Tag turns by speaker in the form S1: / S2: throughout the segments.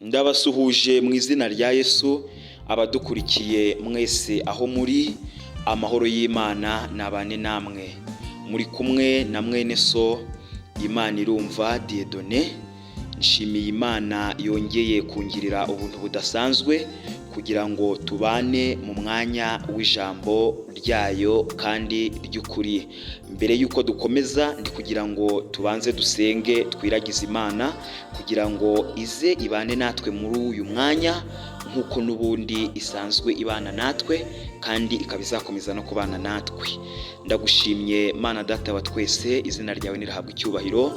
S1: Ndabasuhuje mu izina rya Yesu, abadukurikiye mwese aho muri, amahoro y'Imana nabane namwe. Muri kumwe na mwene so Imana irumva Dieudonné. Nshimiye Imana yongeye kungirira ubuntu budasanzwe kugira ngo tubane mu mwanya w'ijambo ryayo kandi ry'ukuri. Mbere yuko dukomeza ndi kugira ngo tubanze dusenge twiragize Imana kugira ngo ize ibane natwe muri uyu mwanya nk'uko n'ubundi isanzwe ibana natwe kandi ikaba izakomeza no kubana natwe. Ndagushimye Mana Data wa twese, izina ryawe nirahabwa icyubahiro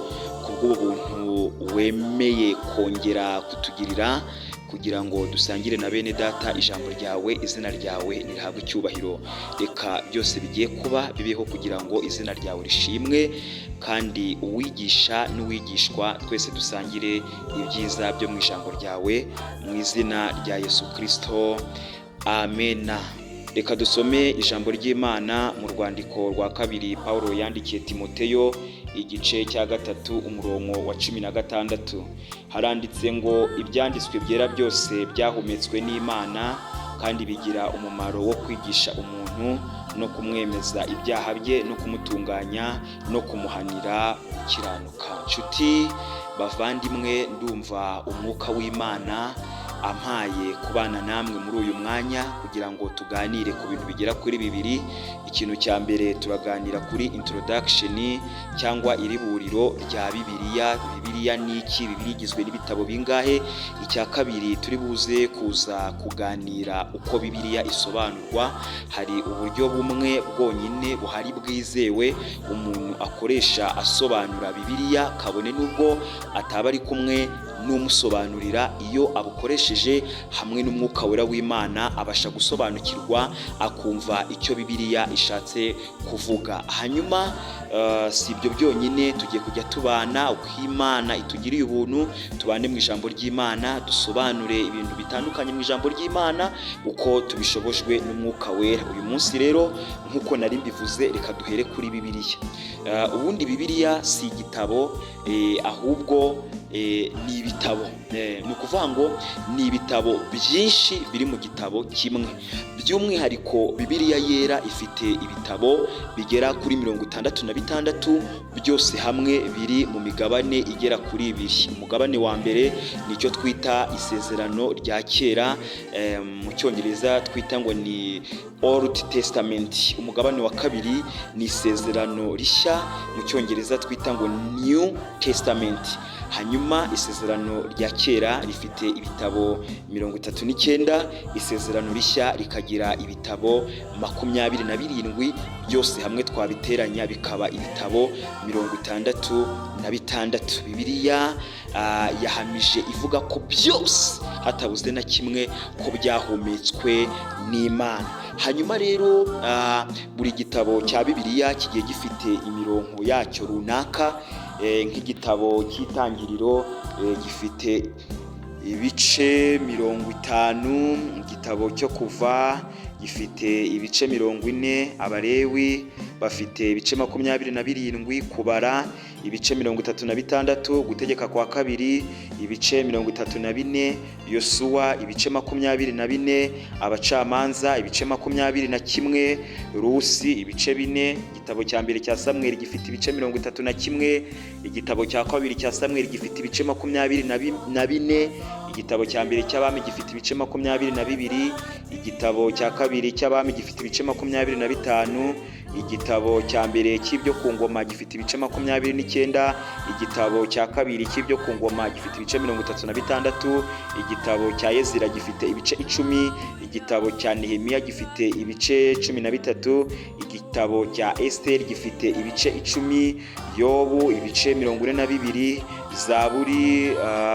S1: kubw'ubuntu wemeye kongera kutugirira kugira ngo dusangire na bene data ijambo ryawe. Izina ryawe nirihabwa icyubahiro. Reka byose bigiye kuba bibeho kugira ngo izina ryawe rishimwe, kandi uwigisha n'uwigishwa twese dusangire ibyiza byo mu ijambo ryawe, mu izina rya Yesu Kristo, amena. Reka dusome ijambo ry'Imana mu rwandiko rwa kabiri Pawulo yandikiye Timoteyo, igice cya 3 umurongo wa 16. Haranditse ngo ibyanditswe byera byose byahumetswe n'Imana kandi bigira umumaro wo kwigisha umuntu no kumwemeza ibyaha bye no kumutunganya no kumuhanira gukiranuka. Nshuti bavandimwe, ndumva umwuka w'Imana ampaye kubana namwe muri uyu mwanya kugira ngo tuganire ku bintu bigera kuri bibiri. Ikintu cya mbere turaganira kuri introduction cyangwa iriburiro rya Bibiliya. Bibiliya ni iki? Bibiliya igizwe n'ibitabo bingahe? Icya kabiri turi buze kuza kuganira uko Bibiliya isobanurwa. Hari uburyo bumwe bwonyine buhari bwizewe umuntu akoresha asobanura Bibiliya, kabone nubwo ataba ari kumwe n'umusobanurira. Iyo abukoresheje hamwe n'umwuka wera w'Imana abasha gusobanukirwa, akumva icyo Bibiliya ishatse kuvuga. Hanyuma si ibyo byonyine, tugiye kujya tubana uko Imana itugiriye ubuntu, tubane mu ijambo ry'Imana, dusobanure ibintu bitandukanye mu ijambo ry'Imana uko tubishobojwe n'umwuka wera. Uyu munsi rero nk'uko nari mbivuze, reka duhere kuri Bibiliya. Ubundi Bibiliya si igitabo, ahubwo ni ibitabo. Ni ukuvuga ngo ni ibitabo byinshi biri mu gitabo kimwe. By'umwihariko Bibiliya yera ifite ibitabo bigera kuri 66, byose hamwe biri mu migabane igera kuri 2. Umugabane wa mbere nicyo twita isezerano rya kera, mu cyongereza twita ngo ni Old Testament. Umugabane wa kabiri ni isezerano rishya, mu cyongereza twita ngo New Testament. Hanyuma isezerano rya kera rifite ibitabo 39, isezerano rishya rikagira ibitabo 27, byose hamwe twabiteranya bikaba ibitabo 66. Bibiliya yahamije ivuga ko byose hatabuze na kimwe ko byahumetswe n'Imana. Hanyuma rero buri gitabo cya Bibiliya kigiye gifite imirongo yacyo runaka. Nk'igitabo cy'Itangiriro gifite ibice 50, igitabo cyo Kuva gifite ibice 40, Abalewi bafite ibice 27, Kubara ibice 36, Gutegeka kwa kabiri ibice 34, Yosuwa ibice 24, Abacamanza ibice 21, Rusi ibice 4, igitabo cya mbere cya Samweli gifite ibice 31, igitabo cya kabiri cya Samweli gifite ibice 24, igitabo cya mbere cy'Abami gifite ibice 22, igitabo cya kabiri cy'Abami gifite ibice 25, igitabo cya mbere cy'ibyo ku ngoma gifite ibice 29, igitabo cya kabiri cy'ibyo ku ngoma gifite ibice 36, igitabo cya Ezira gifite ibice 10, igitabo cya Nehemiya gifite ibice 13, igitabo cya Esther gifite ibice 10, Yobu ibice 42, Zaburi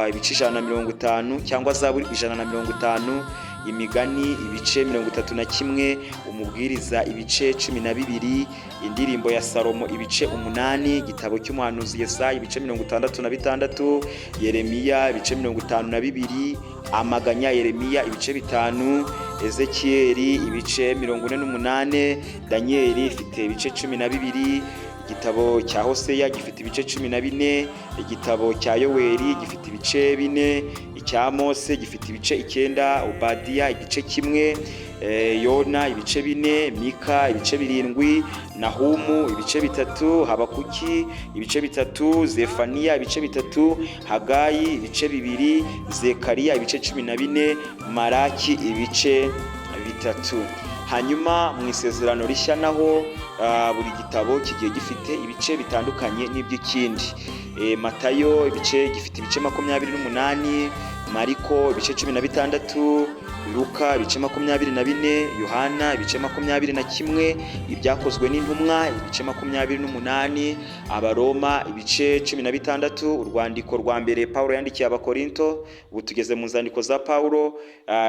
S1: ibice 150 cyangwa Zaburi 150, Imigani ibice 31, Umubwiriza ibice 12, Indirimbo ya Salomo ibice 8, igitabo cy'umuhanuzi Yesaya ibice 66, Yeremiya ibice 52, Amaganya Yeremiya ibice 5, Ezekiyeli ibice 48, Danieli ifite ibice 12, igitabo cya Hoseya gifite ibice 14, igitabo cya Yoweri gifite ibice 4, icya Mose gifite ibice 9, Obadiya igice kimwe, Yona ibice 4, Mika ibice 7, Nahumu ibice 3, Habakuki ibice 3, Zefaniya ibice 3, Hagayi ibice 2, Zekariya ibice 14, Maraki ibice 3. Hanyuma mu isezerano rishya naho buri gitabo kigiye gifite ibice bitandukanye n'iby'ikindi. Matayo gifite ibice 28, Mariko ibice 16, Luka ibice 24, Yohana ibice 21, ibyakozwe n'intumwa ibice 28, Abaroma ibice 16, urwandiko rwa mbere Paulo yandikiye Abakorinto, ubu tugeze mu nzandiko za Paulo,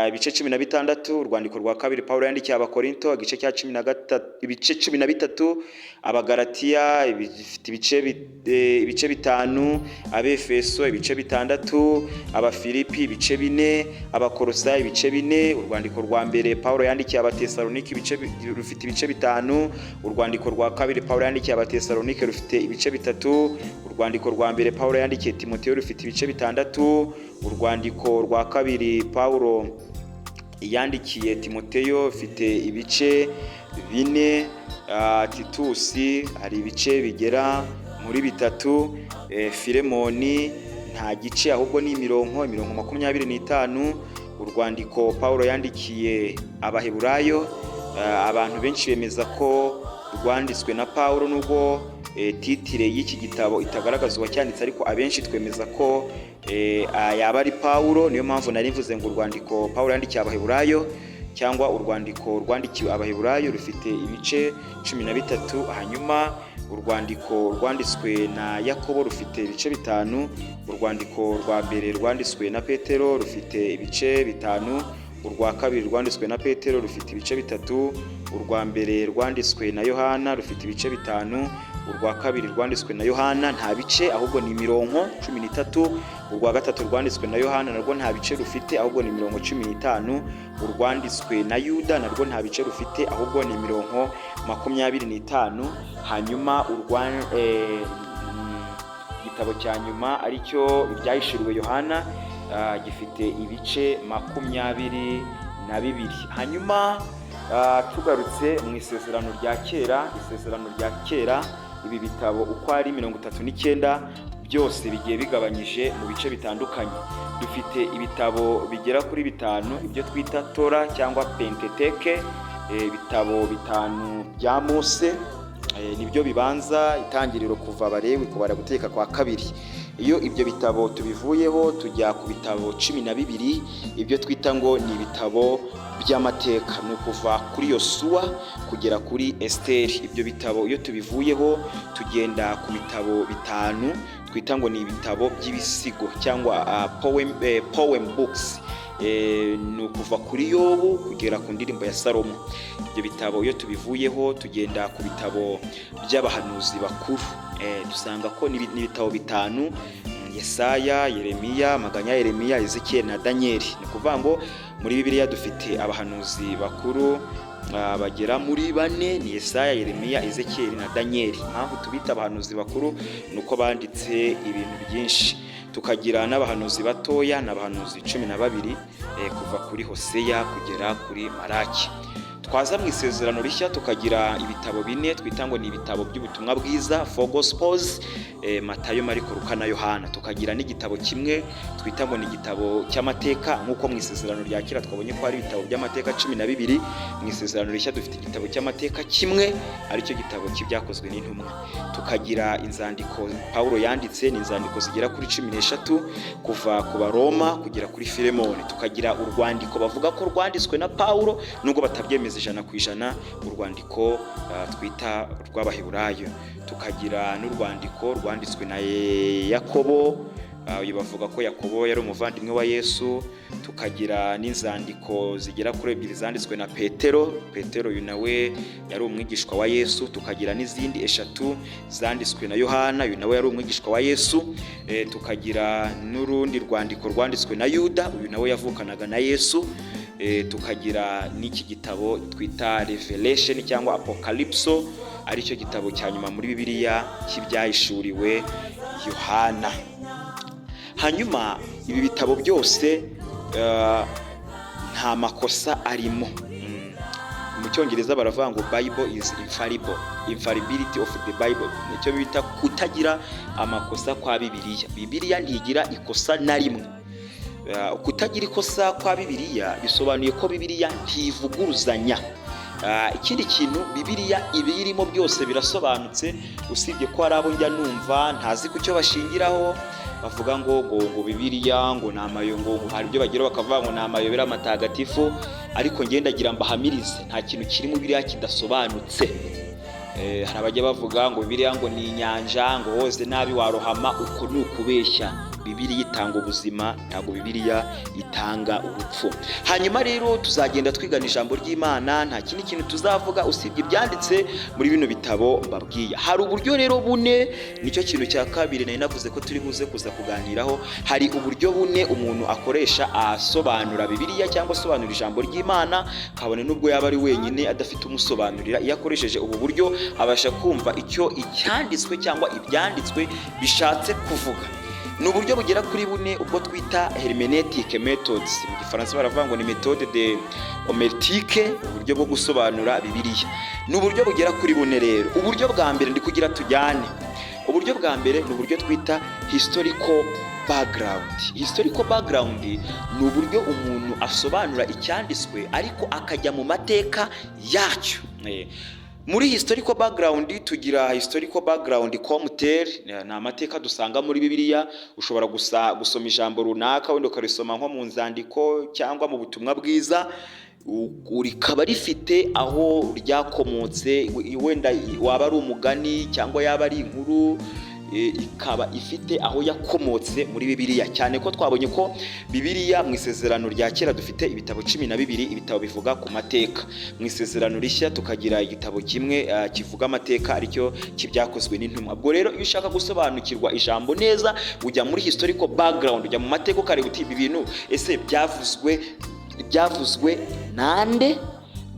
S1: ibice 16, urwandiko rwa kabiri Paulo yandikiye Abakorinto igice cya 13, ibice 13, Abagalatiya bifite ibice 5, Abefeso ibice 6, Abafilipi ibice 4, Abakolosayi ibice 4, urwandiko rwa mbere Paulo yandikiye Abatesalonike rufite ibice 5, urwandiko rwa kabiri Paulo yandikiye Abatesalonike rufite ibice 3, urwandiko rwa mbere Paulo yandikiye Timoteyo rufite ibice 6, urwandiko rwa kabiri Paulo yandikiye Timoteyo rufite ibice 4, Titusi hari ibice bigera muri 3, Filemoni nta gice ahubwo ni mirongo 25, urwandiko Paulo yandikiye Abaheburayo, abantu benshi bemeza ko rwanditswe na Paulo nubwo titire y'iki gitabo itagaragaza uwacyanditse, ariko abenshi twemeza ko yaba ari Paulo. Niyo mpamvu nari mvuze ngo urwandiko Paulo yandikiye Abaheburayo cyangwa urwandiko rwandikiwe Abaheburayo rufite ibice 13, hanyuma urwandiko rwanditswe na Yakobo rufite ibice 5, urwandiko rwa mbere rwanditswe na Petero rufite ibice 5, urwa kabiri rwanditswe na Petero rufite ibice 3, urwa mbere rwanditswe na Yohana rufite ibice 5, urwa kabiri rwanditswe na Yohana nta bice ahubwo ni mirongo 13, urwa gatatu rwanditswe na Yohana narwo nta bice rufite ahubwo ni mirongo 15, urwanditswe na Yuda narwo nta bice rufite ahubwo ni mirongo 25. Hanyuma igitabo cya nyuma aricyo ibyahishuriwe Yohana gifite ibice 22. Hanyuma tugarutse mu isezerano rya kera, ibi bitabo uko ari 39 byose bigiye bigabanyije mu bice bitandukanye. Dufite ibitabo bigera kuri 5 ibyo twita Tora cyangwa Pentateuch, ibitabo 5 bya Mose, nibyo bibanza itangiriro kuva Abalewi kubara guteka kwa kabiri. Iyo ibyo bitabo tubivuyeho tujya ku bitabo 12 ibyo twita ngo ni ibitabo by'amateka, no kuva kuri Yosuwa kugera kuri Esteri. Ibyo bitabo iyo tubivuyeho tugenda ku bitabo 5 twita ngo ni ibitabo by'ibisigo cyangwa poem books, no kuva kuri Yobu kugera ku ndirimbo ya Salomo. Ibyo bitabo iyo tubivuyeho tugenda ku bitabo by'abahanuzi bakuru, dusanga ko ni ibitabo 5: Yesaya, Yeremiya, Maganya, Yeremiya, Ezekiel na Danieli. Ni kuvuga ngo muri Bibiliya dufite abahanuzi bakuru bagera muri 4: ni Yesaya, Yeremiya, Ezekiel na Danieli. Impamvu tubita abahanuzi bakuru nuko banditse ibintu byinshi. Tukagira n'abahanuzi batoya n'abahanuzi 12 kuva kuri Hoseya kugera kuri Maraki. Twaza mu isezerano rishya tukagira ibitabo 4 twita ngo ni ibitabo by'ubutumwa bwiza, 4 Gospels, Matayo, Mariko, Luka na Yohana. Tukagira n'igitabo kimwe twita ngo ni igitabo cy'amateka, nkuko mu isezerano rya kera twabonye ko hari ibitabo by'amateka 12. Mu isezerano rishya dufite igitabo cy'amateka kimwe aricyo gitabo cy'ibyakozwe n'intumwa. Tukagira inzandiko Paulo yanditse, ni inzandiko zigera kuri 13 kuva ku Baroma kugera kuri Filemoni. Tukagira urwandiko bavuga ko rwanditswe na Paulo nubwo batabyemeza 100%, urwandiko twita rw'Abaheburayo. Tukagira n'urwandiko rwanditswe na Yakobo, bavuga ko Yakobo yari umuvandimwe wa Yesu. Tukagira n'inzandiko zigera kuri 2 zanditswe na Petero, uyu nawe yari umwigishwa wa Yesu. Tukagira n'izindi 3 zanditswe na Yohana, uyu nawe yari umwigishwa wa Yesu. Tukagira n'urundi rwandiko rwanditswe na Yuda, uyu nawe yavukanaga na Yesu. Tukagira n'iki gitabo twita Revelation cyangwa Apocalypse, aricyo gitabo cya nyuma muri Bibiliya cy'ibyahishuriwe Yohana. hanyuma ibi bitabo byose nta makosa arimo. Mu cyongereza baravuga ngo Bible is infallible, infallibility of the Bible, nicyo bita kutagira amakosa kwa Bibiliya ntigira ikosa na rimwe. Kutagira ikosa kwa Bibiliya bisobanuye ko Bibiliya ntivuguruzanya. Ikindi kintu Bibiliya ibirimo byose birasobanutse, usibye ko hari abo njya numva ntazi ku cyo bashingiraho bavuga ngo Bibiliya ngo namayo, ngo hari ibyo bagira bakavuga ngo namayobera amatagatifu, ariko ngendagira mbahamirize nta kintu kiri mu Bibiliya kidasobanutse. Hari abajya bavuga ngo Bibiliya ngo ni inyanja, ngo woze nabi warohama, uko ni ukubeshya. Bibiliya itanga ubuzima, ntabwo Bibiliya itanga urupfu. Hanyuma rero tuzagenda twigana ijambo ry'Imana, nta kindi kintu tuzavuga usibye ibyanditse muri bino bitabo mbabwiye. Hari uburyo rero bune, nicyo kintu cya kabiri nari navuze ko turi buze kuza kuganiraho. Hari uburyo bune umuntu akoresha asobanura Bibiliya cyangwa asobanura ijambo ry'Imana, kabone nubwo yaba ari wenyine adafite umusobanurira. Iyo akoresheje ubu buryo abasha kumva icyo icyanditswe cyangwa ibyanditswe bishatse kuvuga. Ni uburyo bugera kuri bune, ubwo twita hermeneutic methods, mu Gifaransa baravuga ngo ni méthode de hométique, uburyo bwo gusobanura Bibiliya. Ni uburyo bugera kuri bune rero. Uburyo bwa mbere ndi kugira tujyane. Uburyo bwa mbere ni uburyo twita historical background. Historical background ni uburyo umuntu asobanura icyanditswe ariko akajya mu mateka yacyo. Muri historical background tugira historical background comme tel, ni amateka dusanga muri Bibiliya. Ushobora gusoma ijambo runaka wenda ukarisoma nko mu nzandiko cyangwa mu butumwa bwiza, rikaba rifite aho ryakomotse, wenda waba ari umugani cyangwa yaba ari inkuru, ikaba ifite aho yakomotse muri Bibiliya. Cyane ko twabonye ko Bibiliya mu isezerano rya kera dufite ibitabo 12 ibitabo bivuga ku mateka. Mu isezerano rishya tukagira igitabo kimwe kivuga amateka, aricyo kibyakozwe n'intumwa. Ubwo rero iyo ushaka gusobanukirwa ijambo neza ujya muri historical background, ujya mu mateka ukareba uti ibi bintu ese byavuzwe nande,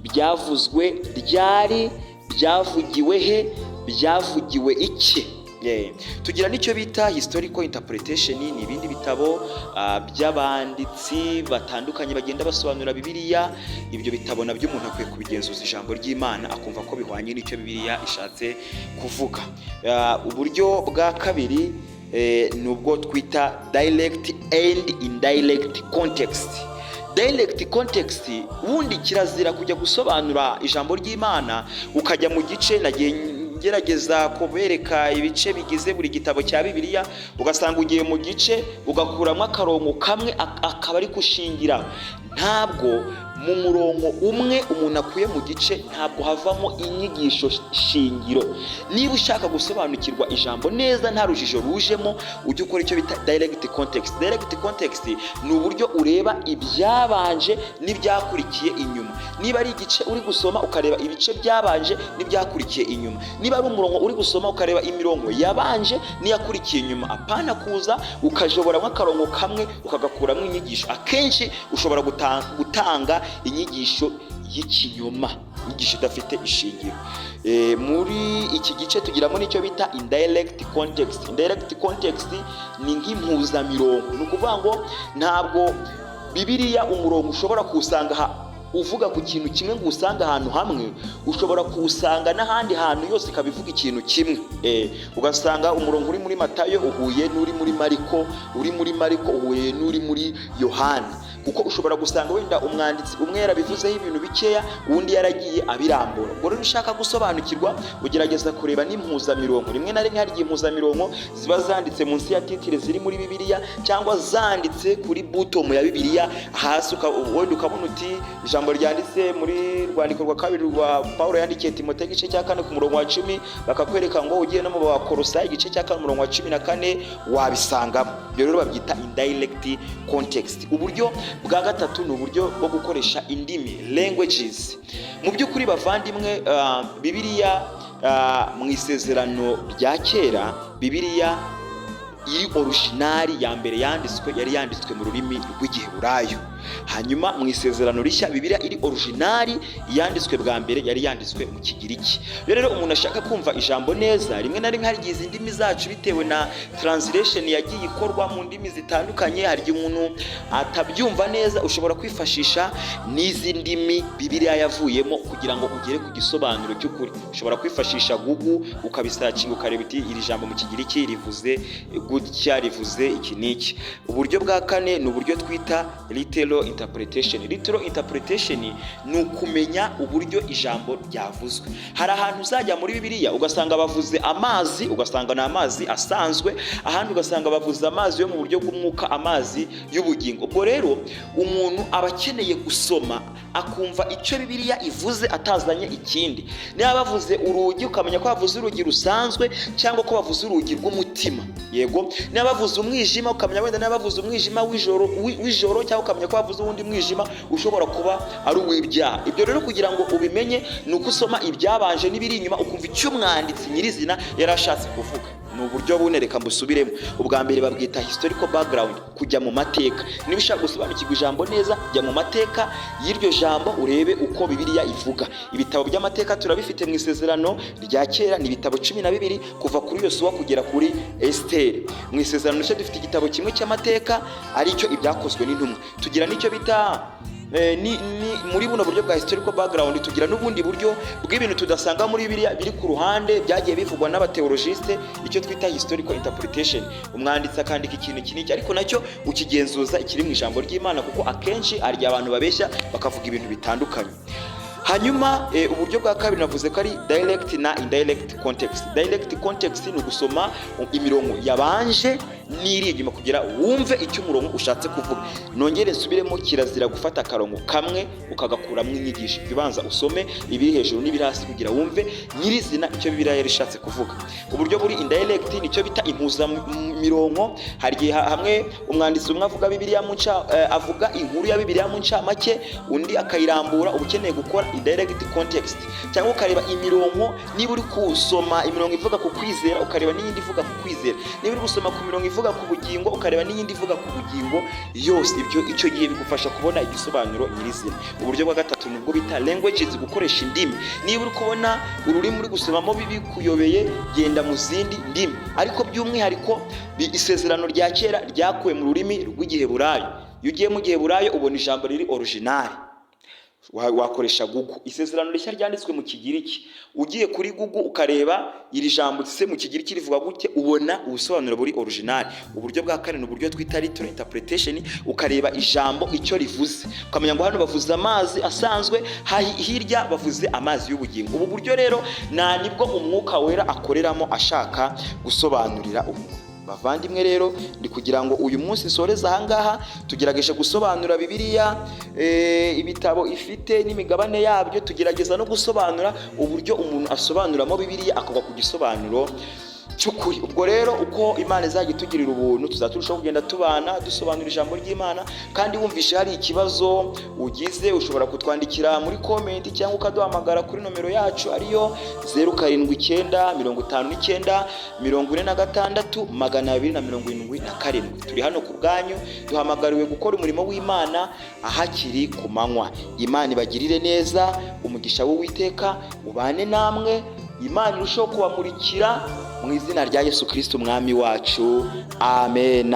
S1: byavuzwe ryari, byavugiwe he, byavugiwe iki. Tugira nicyo bita historical interpretation, ni ibindi bitabo by'abanditsi batandukanye bagenda basobanura Bibiliya. Ibyo bitabo nabyo umuntu akwiye kubigenzuza ijambo ry'Imana akumva ko bihwanye n'icyo Bibiliya ishatse kuvuga. Uburyo bwa kabiri ni ubwo twita direct and indirect context. Direct context wundi kirazira kujya gusobanura ijambo ry'Imana ukajya mu gice nagiye gerageza kubereka ibice bigize buri gitabo cya Bibiliya, ugasanga ugiye mu gice ugakuramo akarongo kamwe akaba ari kushingira. Ntabwo mu murongo umwe umuntu akuye mu gice ntabwo havamo inyigisho shingiro. Niba ushaka gusobanukirwa ijambo neza nta rujijo rujemo, ujye ukora icyo bita direct context. Direct context ni uburyo ureba ibyabanje n'ibyakurikiye inyuma. Niba ari igice uri gusoma ukareba ibice byabanje n'ibyakurikiye inyuma. Niba ari umurongo uri gusoma ukareba imirongo yabanje n'iyakurikiye inyuma. Apana kuza ukajoboramo akarongo kamwe ukagakuramo inyigisho. Akenshi ushobora gutanga inyigisho y'ikinyoma, inyigisho idafite ishingiro. Muri iki gice tugiramo nicyo bita indirect context. Indirect context ni nk'impuzamirongo, ni ukuvuga ngo ntabwo Bibiliya umurongo ushobora kuwusanga uvuga ku kintu kimwe ngo usanga ahantu hamwe, ushobora kuwusanga n'ahandi hantu yose ikabivuga ikintu kimwe. Ugasanga umurongo uri muri Matayo uhuye n'uri muri Mariko, uri muri Mariko uhuye n'uri muri Yohana, kuko ushobora gusanga wenda umwanditsi umwe yarabivuzeho ibintu bikeya uwundi yaragiye abirambura. Ubwo rero ushaka gusobanukirwa ugerageza kureba n'impuzamirongo. Rimwe na rimwe hari igihe impuzamirongo ziba zanditse munsi ya titire ziri muri Bibiliya cyangwa zanditse kuri button ya Bibiliya hasi, wenda ukabona uti ijambo ryanditse muri rwandiko rwa kabiri rwa Paulo yandikiye Timoteyo igice cya 4 ku murongo wa 10, bakakwereka ngo ugiye no mu Bakolosayi igice cya 4 umurongo wa 14 wabisangamo. Ibyo rero babyita indirect context. Uburyo bwa gatatu ni uburyo bwo gukoresha indimi, languages. Mu by'ukuri bavandimwe, Bibiliya mu isezerano rya kera, Bibiliya iri original ya mbere yanditswe yari yanditswe mu rurimi rw'Igiheburayo. hanyuma mu isezerano rishya Bibiliya iri originali yanditswe bwa mbere yari yanditswe mu Kigiriki. Rero umuntu ashaka kumva ijambo neza, rimwe na rimwe hari igihe izi ndimi zacu bitewe na translation yagiye ikorwa mu ndimi zitandukanye, hari igihe umuntu atabyumva neza, ushobora kwifashisha n'izi ndimi Bibiliya yavuyemo kugira ngo ugere ku gisobanuro cy'ukuri. Ushobora kwifashisha Google ukabisearching ukareba iti iri jambo mu Kigiriki rivuze gutya, rivuze iki n'iki. Uburyo bwa kane ni uburyo twita literal interpretation. Literal interpretation ni ukumenya uburyo ijambo ryavuzwe. Hari ahantu uzajya muri Bibiliya ugasanga bavuze amazi, ugasanga ni amazi asanzwe, ahandi ugasanga bavuze amazi yo mu buryo bw'umwuka, amazi y'ubugingo. Ubwo rero umuntu aba akeneye gusoma akumva icyo Bibiliya ivuze atazanye ikindi. Niba bavuze urugi ukamenya ko bavuze urugi rusanzwe cyangwa ko bavuze urugi rw'umutima, yego. Niba bavuze umwijima ukamenya wenda niba bavuze umwijima w'ijoro cyangwa ukamenya ko bavuze uwundi mwijima ushobora kuba ari uw'ibyaha. Ibyo rero kugira ngo ubimenye ni uko usoma ibyabanje n'ibiri inyuma ukumva icyo umwanditsi nyirizina yari ashatse kuvuga. Ni uburyo bunereka mbusubiremo. Ubwa mbere babwita historical background, kujya mu mateka. Niba ushaka gusobanukirwa ijambo neza, jya mu mateka y'iryo jambo urebe uko Bibiliya ivuga. Ibitabo by'amateka turabifite mu isezerano rya kera, ni ibitabo 12 kuva kuri Yosuwa kugera kuri Esteri. Mu isezerano rishya dufite igitabo kimwe cy'amateka aricyo ibyakozwe n'intumwa. Tugira n'icyo bita muri buno buryo bwa historical background, tugira n'ubundi buryo bw'ibintu tudasanga muri Bibiliya biri ku ruhande byagiye bivugwa n'abateologiste, icyo twita historical interpretation. Umwanditsi akandika ikintu kiniki ariko nacyo ukigenzuza ikiri mu ijambo ry'Imana, kuko akenshi ari abantu babeshya bakavuga ibintu bitandukanye. Hanyuma uburyo bwa kabiri navuze ko ari direct na indirect context. Direct context ni ugusoma imirongo yabanje n'iri inyuma kugira wumve icyo umurongo ushatse kuvuga. Nongere nsubiremo, kirazira gufata akarongo kamwe ukagakuramo inyigisho. Bibanza usome ibiri hejuru n'ibiri hasi kugira wumve nyirizina icyo Bibiliya yari ishatse kuvuga. Uburyo buri indirect nicyo bita impuza mirongo. Hari gihe hamwe umwanditsi umwe avuga Bibiliya avuga inkuru ya Bibiliya mu ncamake, undi akayirambura. Ubukeneye gukora indirect context cyangwa ukareba imirongo. Niba uri kusoma imirongo ivuga ku kwizera ukareba n'iyindi ivuga ku kwizera, niba uri gusoma ku mirongo ivuga ku bugingo ukareba n'iyindi ivuga ku bugingo, yose icyo gihe bigufasha kubona igisobanuro nyirizina. Uburyo bwa gatatu nubwo bita languages, gukoresha indimi. Niba uri kubona ururimi uri gusomamo bibi kuyobeye, genda mu zindi ndimi. Ariko by'umwihariko isezerano rya kera ryakuwe mu rurimi rw'Igiheburayo. Iyo ugiye mu Giheburayo ubona ijambo riri original, wakoresha Google. Isezerano rishya ryanditswe mu Kigiriki, ugiye kuri Google ukareba iri jambo se mu Kigiriki rivuga gute, ubona ubusobanuro buri original. Uburyo bwa kane ni uburyo twita literal interpretation, ukareba ijambo icyo rivuze, ukamenya ngo hano bavuze amazi asanzwe, hirya bavuze amazi y'ubugingo. Ubu buryo rero nibwo umwuka wera akoreramo ashaka gusobanurira umuntu. Bavandimwe rero ndi kugira ngo uyu munsi soreza ahangaha tugerageje gusobanura Bibiliya, ibitabo ifite n'imigabane yabyo. Tugerageza no gusobanura uburyo umuntu asobanuramo Bibiliya akava ku gisobanuro cy'ukuri. Ubwo rero uko Imana izajya itugirira ubuntu, tuzaturushaho kugenda tubana dusobanura ijambo ry'Imana. Kandi wumvishe hari ikibazo ugize, ushobora kutwandikira muri comment cyangwa ukaduhamagara kuri nomero yacu ariyo 0759 turi hano ku bwanyu, duhamagariwe gukora umurimo w'Imana ahakiri ku manywa. Imana ibagirire neza, umugisha w'Uwiteka ubane namwe. Imana irushaho kubamurikira mu izina rya Yesu Kristo umwami wacu. Amen.